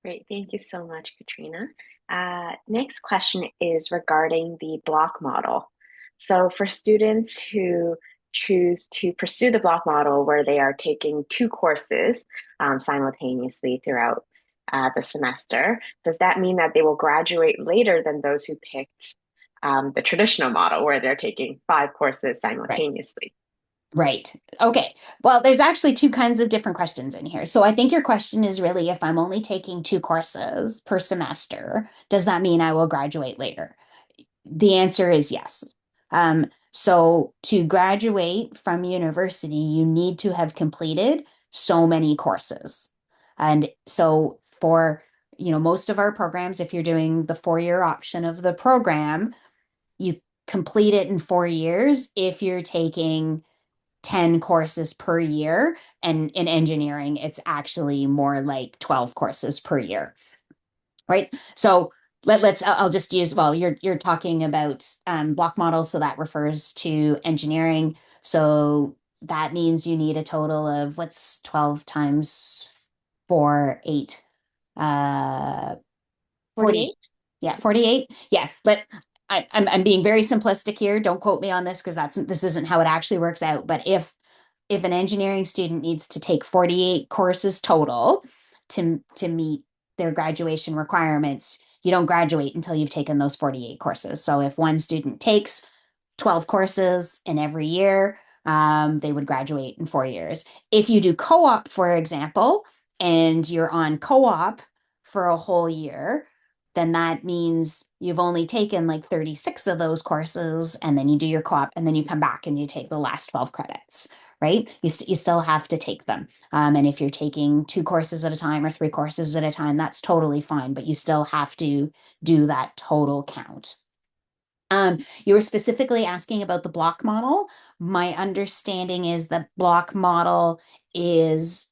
Great. Thank you so much, Katrina. Next question is regarding the block model. So for students who choose to pursue the block model where they are taking two courses simultaneously throughout the semester, does that mean that they will graduate later than those who picked the traditional model where they're taking five courses Right. simultaneously? Right. Okay. Well, there's actually two kinds of different questions in here. So I think your question is really, if I'm only taking two courses per semester, does that mean I will graduate later? The answer is yes. So to graduate from university, you need to have completed so many courses. And so for, most of our programs, if you're doing the 4-year option of the program, you complete it in 4 years if you're taking 10 courses per year. And in engineering, it's actually more like 12 courses per year, right? So I'll just use, well, you're talking about block models, so that refers to engineering. So that means you need a total of, what's 12 times 4, 8, uh, 48? 48. Yeah, 48. Yeah, but I'm being very simplistic here. Don't quote me on this because this isn't how it actually works out. But if an engineering student needs to take 48 courses total to meet their graduation requirements, you don't graduate until you've taken those 48 courses. So if one student takes 12 courses in every year, they would graduate in 4 years. If you do co-op, for example, and you're on co-op for a whole year, then that means you've only taken like 36 of those courses, and then you do your co-op, and then you come back and you take the last 12 credits, right? You still have to take them. And if you're taking two courses at a time or three courses at a time, that's totally fine, but you still have to do that total count. You were specifically asking about the block model. My understanding is that block model is,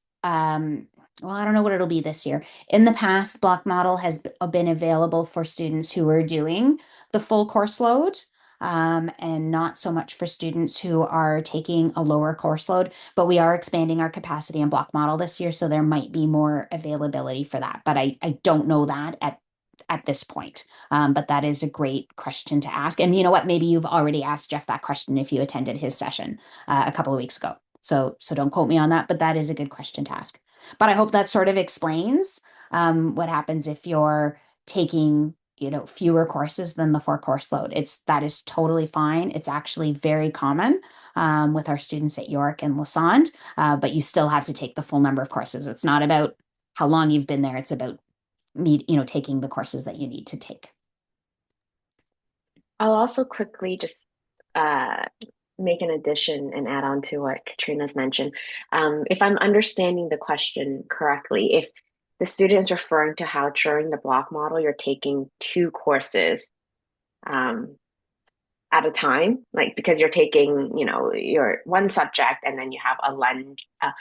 well, I don't know what it'll be this year. In the past, block model has been available for students who are doing the full course load, and not so much for students who are taking a lower course load. But we are expanding our capacity in block model this year, so there might be more availability for that. But I don't know that at this point. But that is a great question to ask. And you know what? Maybe you've already asked Jeff that question if you attended his session a couple of weeks ago. So don't quote me on that, but that is a good question to ask. But I hope that sort of explains what happens if you're taking, fewer courses than the 4 course load. That is totally fine. It's actually very common with our students at York and Lassonde, but you still have to take the full number of courses. It's not about how long you've been there. It's about taking the courses that you need to take. I'll also quickly just uh, make an addition and add on to what Katrina's mentioned. If I'm understanding the question correctly, if the student is referring to how during the block model you're taking two courses, um, at a time, like because you're taking, your one subject and then you have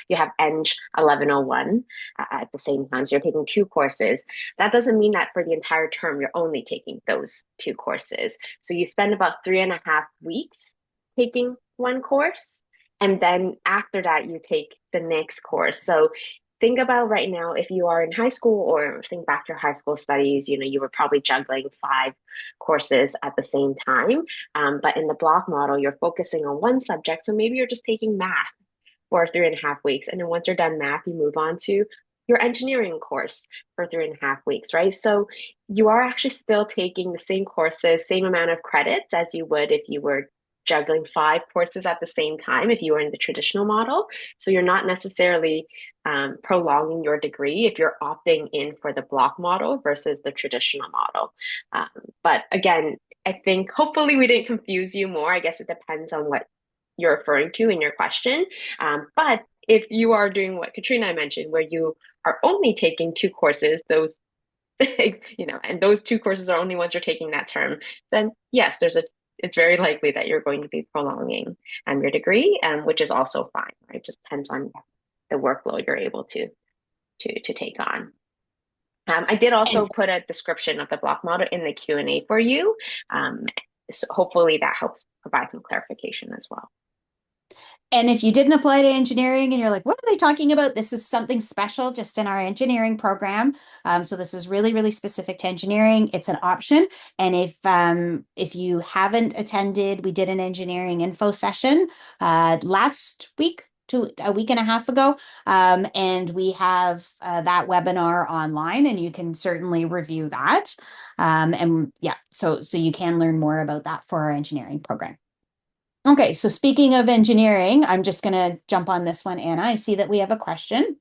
you have Eng 1101 at the same time. So you're taking two courses. That doesn't mean that for the entire term you're only taking those two courses. So you spend about 3.5 weeks taking one course, and then after that you take the next course. So think about right now if you are in high school or think back to your high school studies, you were probably juggling 5 courses at the same time. But in the block model, you're focusing on one subject. So maybe you're just taking math for 3.5 weeks. And then once you're done math, you move on to your engineering course for 3.5 weeks, right? So you are actually still taking the same courses, same amount of credits as you would if you were juggling 5 courses at the same time if you were in the traditional model. So you're not necessarily prolonging your degree if you're opting in for the block model versus the traditional model. Um, but again, I think hopefully we didn't confuse you more. I guess it depends on what you're referring to in your question. But if you are doing what Katrina mentioned, where you are only taking two courses, and those two courses are only ones you're taking that term, then yes, it's very likely that you're going to be prolonging your degree, which is also fine, right? It just depends on the workload you're able to take on. I did also And put a description of the block model in the Q&A for you. Um, so hopefully that helps provide some clarification as well. And if you didn't apply to engineering and you're like, what are they talking about? This is something special just in our engineering program. So this is really, really specific to engineering. It's an option. And if you haven't attended, we did an engineering info session last week to a week and a half ago. And we have that webinar online and you can certainly review that. And yeah, so you can learn more about that for our engineering program. Okay, so speaking of engineering, I'm just going to jump on this one, Anna. I see that we have a question.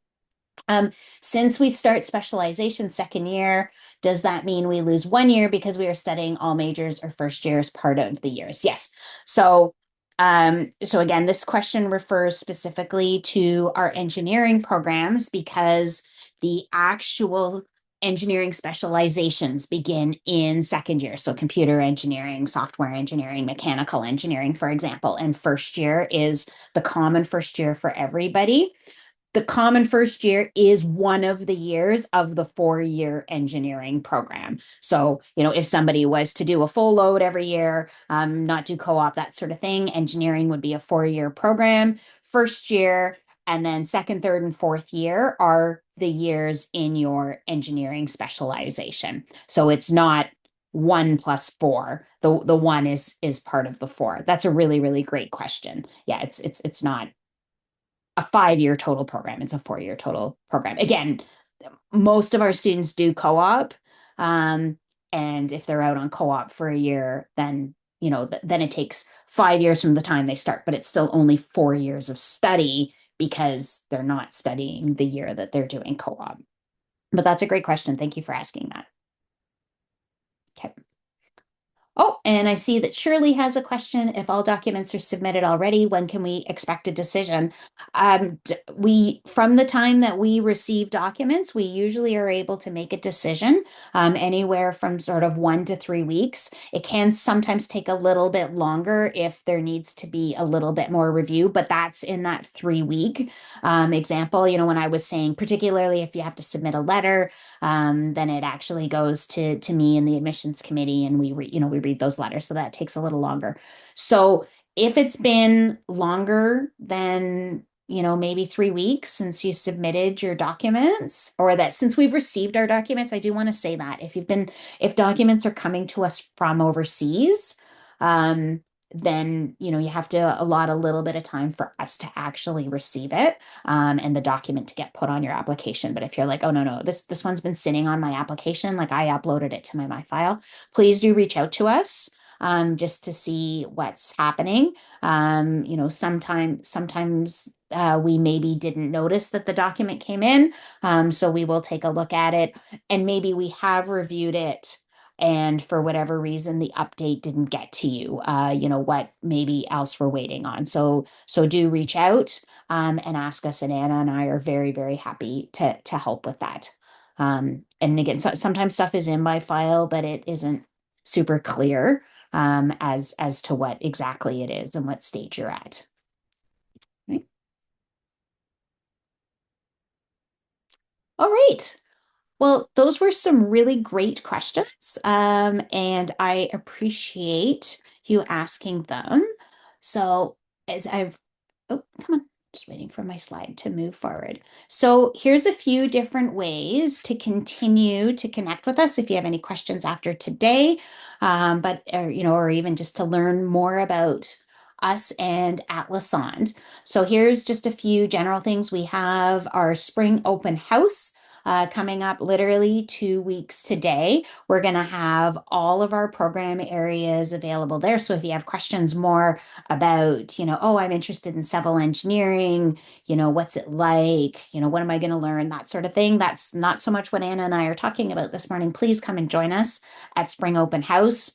Um, since we start specialization second year, does that mean we lose 1 year because we are studying all majors or first years part of the years? Yes. So again, this question refers specifically to our engineering programs because the actual engineering specializations begin in second year. So computer engineering, software engineering, mechanical engineering, for example, and first year is the common first year for everybody. The common first year is one of the years of the 4 year engineering program. So, if somebody was to do a full load every year, not do co-op, that sort of thing, engineering would be a 4 year program. First year, and then second, third, and fourth year are the years in your engineering specialization. So it's not 1 plus 4. The one is part of the four. That's a really, really great question. Yeah, it's not a 5 year total program. It's a 4 year total program. Again, most of our students do co-op. Um, and if they're out on co-op for a year, then then it takes 5 years from the time they start, but it's still only 4 years of study because they're not studying the year that they're doing co-op. But that's a great question. Thank you for asking that. Okay. Oh, and I see that Shirley has a question. If all documents are submitted already, when can we expect a decision? From the time that we receive documents, we usually are able to make a decision anywhere from sort of 1 to 3 weeks. It can sometimes take a little bit longer if there needs to be a little bit more review, but that's in that 3 week example. When I was saying, particularly if you have to submit a letter, then it actually goes to me and the admissions committee, and we read those letters. So that takes a little longer. So if it's been longer than maybe 3 weeks since you submitted your documents, or that since we've received our documents, I do want to say that if documents are coming to us from overseas, um, then you have to allot a little bit of time for us to actually receive it, and the document to get put on your application. But if you're like, oh no, this one's been sitting on my application, like I uploaded it to my file, please do reach out to us just to see what's happening. Sometimes we maybe didn't notice that the document came in, so we will take a look at it, and maybe we have reviewed it. and for whatever reason the update didn't get to you, what maybe else we're waiting on. So do reach out and ask us, and Anna and I are very, very happy to help with that. And again, sometimes stuff is in my file, but it isn't super clear as to what exactly it is and what stage you're at. Right? All right. Well, those were some really great questions, and I appreciate you asking them. So, as I've, oh, come on, just waiting for my slide to move forward. So, here's a few different ways to continue to connect with us if you have any questions after today, or even just to learn more about us and at Lassonde. So, here's just a few general things. We have our spring open house coming up literally 2 weeks today. We're going to have all of our program areas available there. So if you have questions more about, oh, I'm interested in civil engineering, what's it like, what am I going to learn, that sort of thing. That's not so much what Anna and I are talking about this morning. Please come and join us at Spring Open House.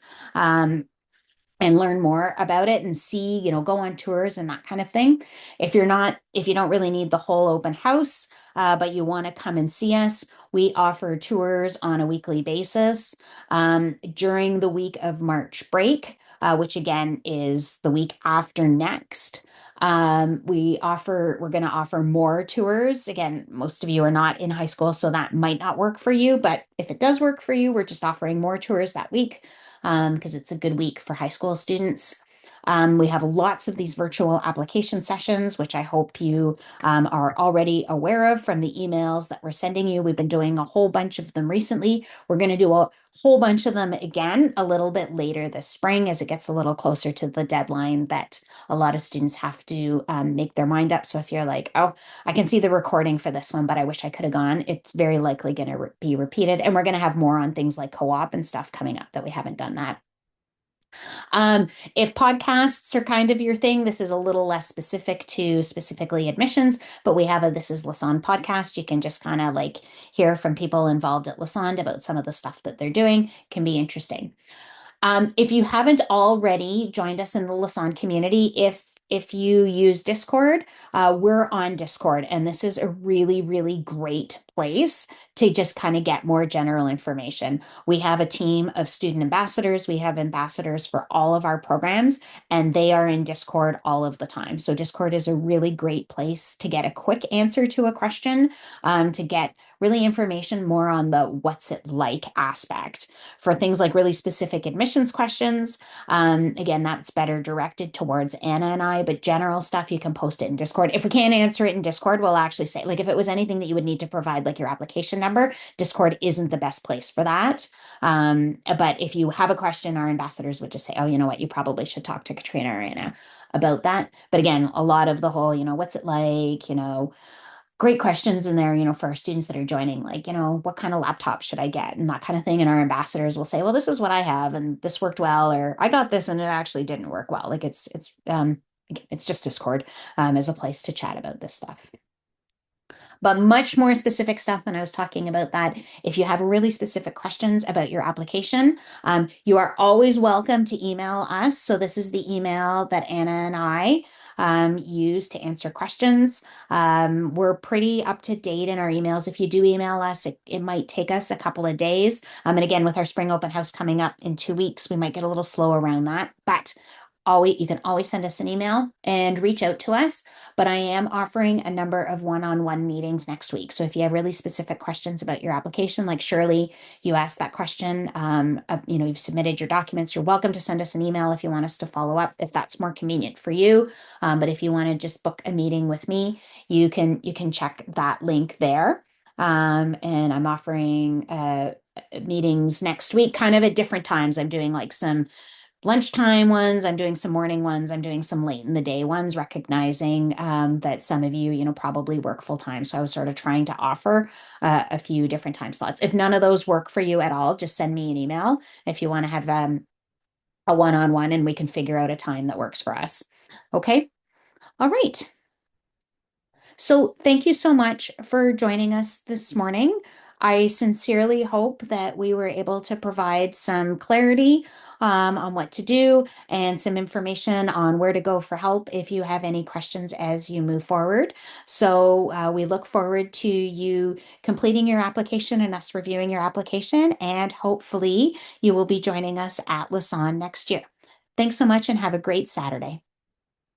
And learn more about it and see, go on tours and that kind of thing. If you don't really need the whole open house, but you want to come and see us, we offer tours on a weekly basis during the week of March break, which again is the week after next. We're going to offer more tours. Again, most of you are not in high school, so that might not work for you. But if it does work for you, we're just offering more tours that week because it's a good week for high school students. We have lots of these virtual application sessions, which I hope you are already aware of from the emails that we're sending you. We've been doing a whole bunch of them recently. We're going to do a whole bunch of them again a little bit later this spring as it gets a little closer to the deadline that a lot of students have to make their mind up. So if you're like, oh, I can see the recording for this one, but I wish I could have gone, it's very likely going to be repeated. And we're going to have more on things like co-op and stuff coming up that we haven't done that. Um, if podcasts are kind of your thing, this is a little less specific to specifically admissions, but we have a This is Lassonde podcast. You can just kind of like hear from people involved at Lassonde about some of the stuff that they're doing. Can be interesting. If you haven't already joined us in the Lassonde community, if you use Discord, we're on Discord, and this is a really, really great place to just kind of get more general information. We have a team of student ambassadors. We have ambassadors for all of our programs, and they are in Discord all of the time. So Discord is a really great place to get a quick answer to a question, to get really information more on the what's it like aspect. For things like really specific admissions questions, again, that's better directed towards Anna and I, but general stuff, you can post it in Discord. If we can't answer it in Discord, we'll actually say, like, if it was anything that you would need to provide, like your application number, Discord isn't the best place for that. But if you have a question, our ambassadors would just say, oh, you know what, you probably should talk to Katrina or Anna about that. But again, a lot of the whole, what's it like, great questions in there, for our students that are joining, like, what kind of laptop should I get and that kind of thing. And our ambassadors will say, well, this is what I have and this worked well, or I got this and it actually didn't work well. Like it's just Discord as a place to chat about this stuff. But much more specific stuff when I was talking about that. If you have really specific questions about your application, you are always welcome to email us. So this is the email that Anna and I use to answer questions. We're pretty up to date in our emails. If you do email us, it might take us a couple of days. And again, with our spring open house coming up in 2 weeks, we might get a little slow around that. But you can always send us an email and reach out to us. But I am offering a number of one-on-one meetings next week. So if you have really specific questions about your application, like Shirley, you asked that question, you've submitted your documents, you're welcome to send us an email if you want us to follow up, if that's more convenient for you. But if you want to just book a meeting with me, you can check that link there. And I'm offering meetings next week, kind of at different times. I'm doing like some lunchtime ones. I'm doing some morning ones. I'm doing some late in the day ones, recognizing that some of you, probably work full time. So I was sort of trying to offer a few different time slots. If none of those work for you at all, just send me an email if you want to have a one-on-one and we can figure out a time that works for us. Okay. All right. So thank you so much for joining us this morning. I sincerely hope that we were able to provide some clarity on what to do and some information on where to go for help if you have any questions as you move forward. So we look forward to you completing your application and us reviewing your application, and hopefully you will be joining us at Lassonde next year. Thanks so much and have a great Saturday.